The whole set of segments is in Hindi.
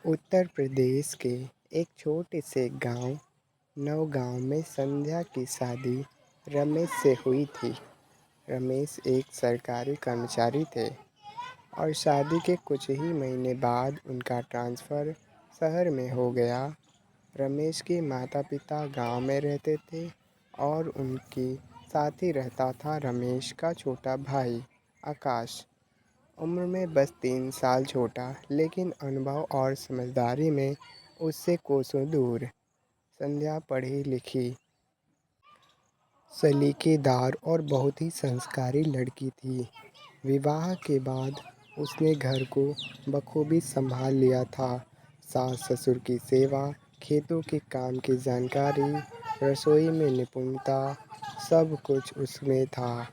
उत्तर प्रदेश के एक छोटे से गांव नवगांव में संध्या की शादी रमेश से हुई थी। रमेश एक सरकारी कर्मचारी थे और शादी के कुछ ही महीने बाद उनका ट्रांसफ़र शहर में हो गया। रमेश के माता-पिता गांव में रहते थे और उनके साथ ही रहता था रमेश का छोटा भाई आकाश। उम्र में बस 3 साल छोटा, लेकिन अनुभव और समझदारी में उससे कोसों दूर। संध्या पढ़ी लिखी, सलीकेदार और बहुत ही संस्कारी लड़की थी। विवाह के बाद उसने घर को बखूबी संभाल लिया था। सास ससुर की सेवा, खेतों के काम की जानकारी, रसोई में निपुणता, सब कुछ उसमें था।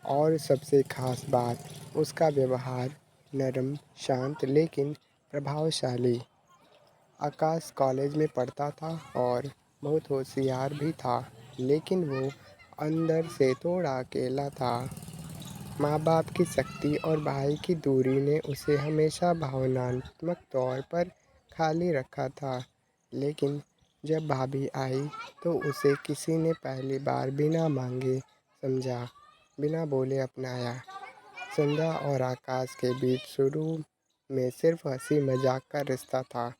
और सबसे खास बात, उसका व्यवहार नरम, शांत लेकिन प्रभावशाली। आकाश कॉलेज में पढ़ता था और बहुत होशियार भी था, लेकिन वो अंदर से थोड़ा अकेला था। माँ बाप की शक्ति और भाई की दूरी ने उसे हमेशा भावनात्मक तौर पर खाली रखा था। लेकिन जब भाभी आई तो उसे किसी ने पहली बार बिना मांगे समझा, बिना बोले अपनाया। संध्या और आकाश के बीच शुरू में सिर्फ हंसी मजाक का रिश्ता था।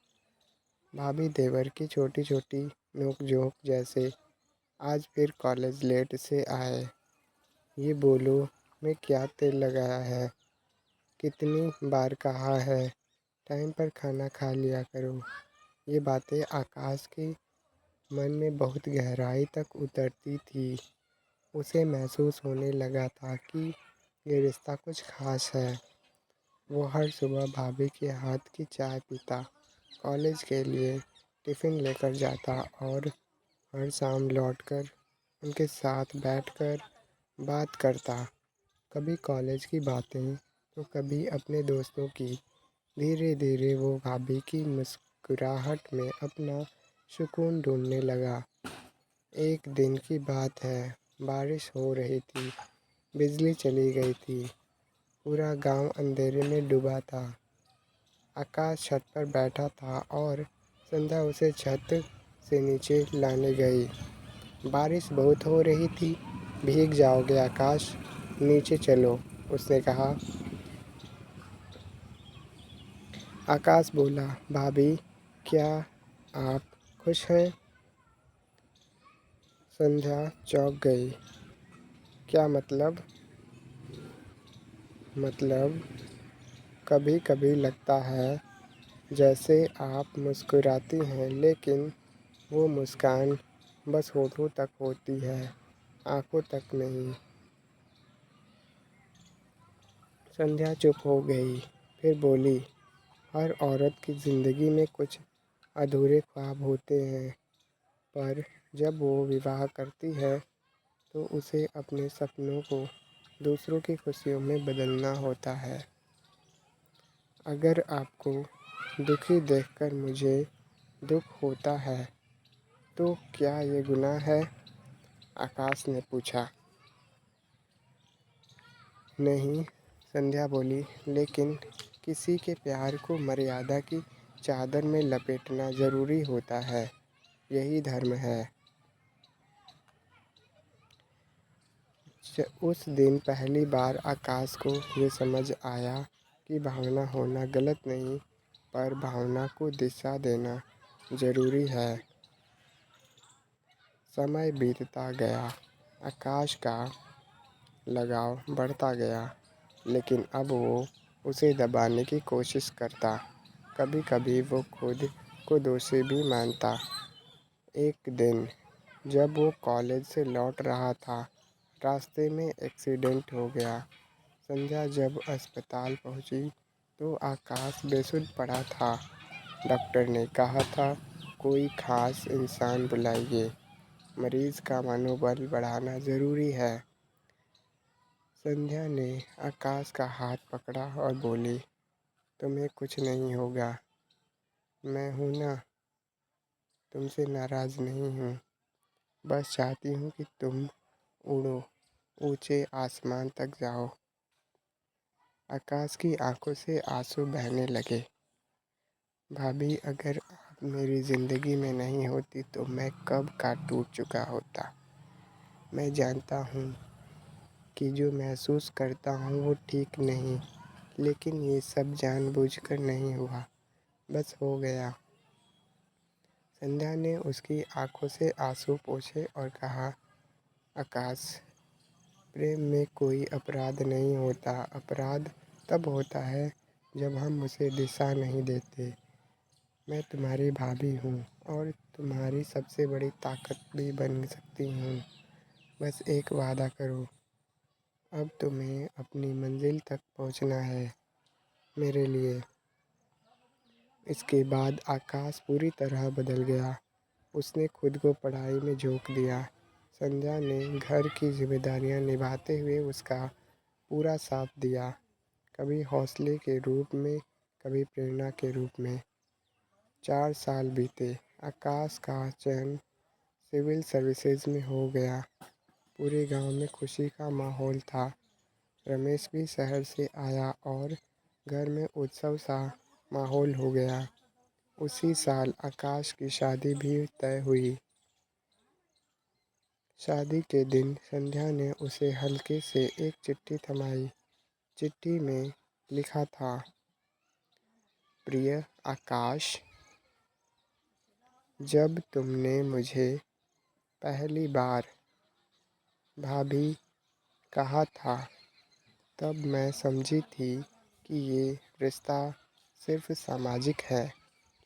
भाभी देवर की छोटी छोटी नोक-झोंक, जैसे आज फिर कॉलेज लेट से आए, ये बोलो में क्या तेल लगाया है, कितनी बार कहा है टाइम पर खाना खा लिया करो। ये बातें आकाश के मन में बहुत गहराई तक उतरती थी। उसे महसूस होने लगा था कि ये रिश्ता कुछ खास है। वो हर सुबह भाभी के हाथ की चाय पीता, कॉलेज के लिए टिफ़िन लेकर जाता और हर शाम लौटकर उनके साथ बैठकर बात करता। कभी कॉलेज की बातें तो कभी अपने दोस्तों की। धीरे धीरे वो भाभी की मुस्कुराहट में अपना सुकून ढूंढने लगा। एक दिन की बात है, बारिश हो रही थी, बिजली चली गई थी, पूरा गांव अंधेरे में डूबा था। आकाश छत पर बैठा था और संध्या उसे छत से नीचे लाने गई। बारिश बहुत हो रही थी, भीग जाओगे आकाश, नीचे चलो, उसने कहा। आकाश बोला, भाभी क्या आप खुश हैं? संध्या चौंक गई। क्या मतलब? मतलब कभी कभी लगता है जैसे आप मुस्कुराती हैं, लेकिन वो मुस्कान बस होठों तक होती है, आंखों तक नहीं। संध्या चुप हो गई, फिर बोली, हर औरत की ज़िंदगी में कुछ अधूरे ख्वाब होते हैं, पर जब वो विवाह करती है तो उसे अपने सपनों को दूसरों की खुशियों में बदलना होता है। अगर आपको दुखी देखकर मुझे दुख होता है तो क्या ये गुनाह है? आकाश ने पूछा। नहीं, संध्या बोली, लेकिन किसी के प्यार को मर्यादा की चादर में लपेटना ज़रूरी होता है, यही धर्म है। उस दिन पहली बार आकाश को ये समझ आया कि भावना होना गलत नहीं, पर भावना को दिशा देना ज़रूरी है। समय बीतता गया, आकाश का लगाव बढ़ता गया, लेकिन अब वो उसे दबाने की कोशिश करता। कभी कभी वो खुद को दोषी भी मानता। एक दिन जब वो कॉलेज से लौट रहा था, रास्ते में एक्सीडेंट हो गया। संध्या जब अस्पताल पहुंची तो आकाश बेसुध पड़ा था। डॉक्टर ने कहा था, कोई खास इंसान बुलाइए, मरीज़ का मनोबल बढ़ाना ज़रूरी है। संध्या ने आकाश का हाथ पकड़ा और बोली, तुम्हें कुछ नहीं होगा, मैं हूँ ना, तुमसे नाराज़ नहीं हूँ, बस चाहती हूँ कि तुम उड़ो, ऊंचे आसमान तक जाओ। आकाश की आंखों से आंसू बहने लगे। भाभी, अगर आप मेरी ज़िंदगी में नहीं होती तो मैं कब का टूट चुका होता। मैं जानता हूँ कि जो महसूस करता हूँ वो ठीक नहीं, लेकिन ये सब जानबूझकर नहीं हुआ, बस हो गया। संध्या ने उसकी आंखों से आंसू पोंछे और कहा, आकाश, प्रेम में कोई अपराध नहीं होता। अपराध तब होता है जब हम उसे दिशा नहीं देते। मैं तुम्हारी भाभी हूँ और तुम्हारी सबसे बड़ी ताकत भी बन सकती हूँ। बस एक वादा करो, अब तुम्हें अपनी मंजिल तक पहुँचना है मेरे लिए। इसके बाद आकाश पूरी तरह बदल गया। उसने खुद को पढ़ाई में झोंक दिया। संध्या ने घर की जिम्मेदारियां निभाते हुए उसका पूरा साथ दिया, कभी हौसले के रूप में, कभी प्रेरणा के रूप में। 4 साल बीते। आकाश का चयन सिविल सर्विसेज में हो गया। पूरे गांव में खुशी का माहौल था। रमेश भी शहर से आया और घर में उत्सव सा माहौल हो गया। उसी साल आकाश की शादी भी तय हुई। शादी के दिन संध्या ने उसे हल्के से एक चिट्ठी थमाई। चिट्ठी में लिखा था, प्रिय आकाश, जब तुमने मुझे पहली बार भाभी कहा था तब मैं समझी थी कि ये रिश्ता सिर्फ सामाजिक है,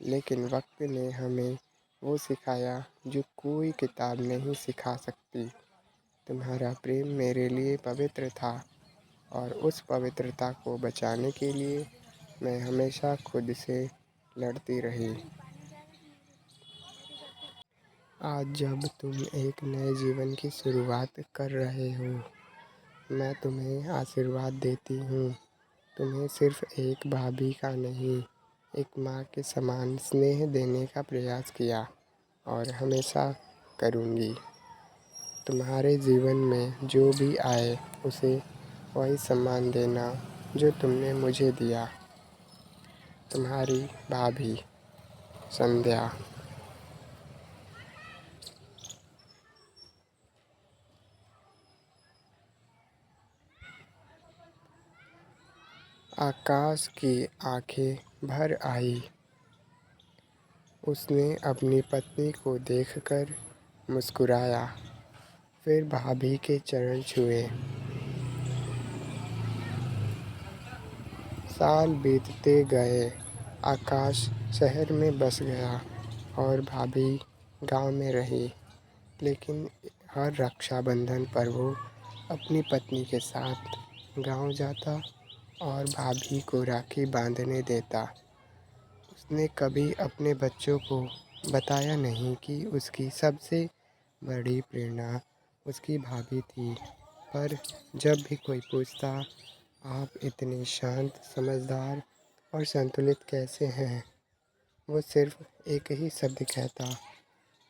लेकिन वक्त ने हमें वो सिखाया जो कोई किताब नहीं सिखा सकती। तुम्हारा प्रेम मेरे लिए पवित्र था और उस पवित्रता को बचाने के लिए मैं हमेशा खुद से लड़ती रही। आज जब तुम एक नए जीवन की शुरुआत कर रहे हो, मैं तुम्हें आशीर्वाद देती हूँ। तुम्हें सिर्फ एक भाभी का नहीं, एक माँ के समान स्नेह देने का प्रयास किया और हमेशा करूँगी। तुम्हारे जीवन में जो भी आए उसे वही सम्मान देना जो तुमने मुझे दिया। तुम्हारी भाभी, संध्या। आकाश की आंखें भर आई। उसने अपनी पत्नी को देखकर मुस्कुराया, फिर भाभी के चरण छुए। साल बीतते गए। आकाश शहर में बस गया और भाभी गांव में रही, लेकिन हर रक्षाबंधन पर वो अपनी पत्नी के साथ गांव जाता और भाभी को राखी बांधने देता। उसने कभी अपने बच्चों को बताया नहीं कि उसकी सबसे बड़ी प्रेरणा उसकी भाभी थी, पर जब भी कोई पूछता, आप इतने शांत, समझदार और संतुलित कैसे हैं, वो सिर्फ एक ही शब्द कहता,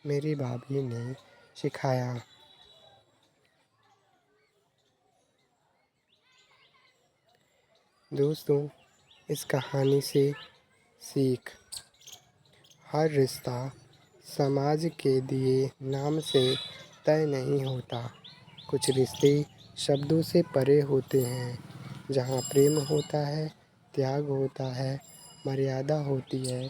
मेरी भाभी ने सिखाया। दोस्तों, इस कहानी से सीख, हर रिश्ता समाज के दिए नाम से तय नहीं होता। कुछ रिश्ते शब्दों से परे होते हैं। जहाँ प्रेम होता है, त्याग होता है, मर्यादा होती है।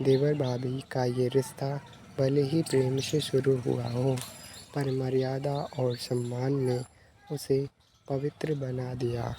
देवर भाभी का ये रिश्ता भले ही प्रेम से शुरू हुआ हो, पर मर्यादा और सम्मान ने उसे पवित्र बना दिया।